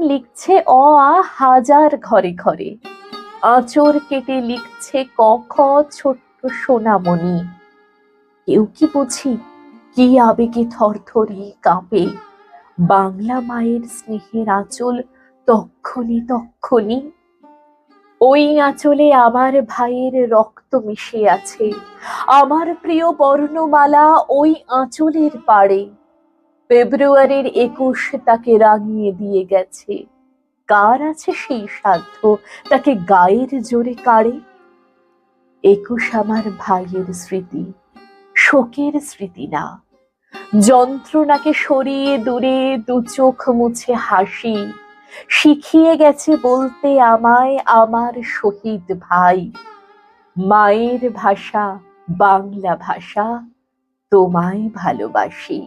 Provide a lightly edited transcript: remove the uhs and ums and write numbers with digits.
লিখছে অ আ হাজার ঘরে ঘরে, আঁচড় কেটে লিখছে ক খ ছোট্ট সোনামণি। কেউ কি বুঝি কি আবেগে থরথরি কাঁপে, বাংলা মায়ের স্নেহের আঁচল তক্ষণি তক্ষণি। ওই আঁচলে আমার ভাইয়ের রক্ত মিশে আছে, আমার প্রিয় বর্ণমালা ওই আঁচলের পাড়ে। ফেব্রুয়ারির ২১ তাকে রাঙিয়ে দিয়ে গেছে, কার আছে সেই সাধ্য তাকে গায়ের জোরে কাড়ে। ২১ আমার ভাইয়ের স্মৃতি, শোকের স্মৃতি না। যন্ত্রণাকে সরিয়ে দূরে দু চোখ মুছে হাসি শিখিয়ে গেছে বলতে আমায় আমার শহীদ ভাই। মায়ের ভাষা বাংলা ভাষা, তোমায় ভালোবাসি।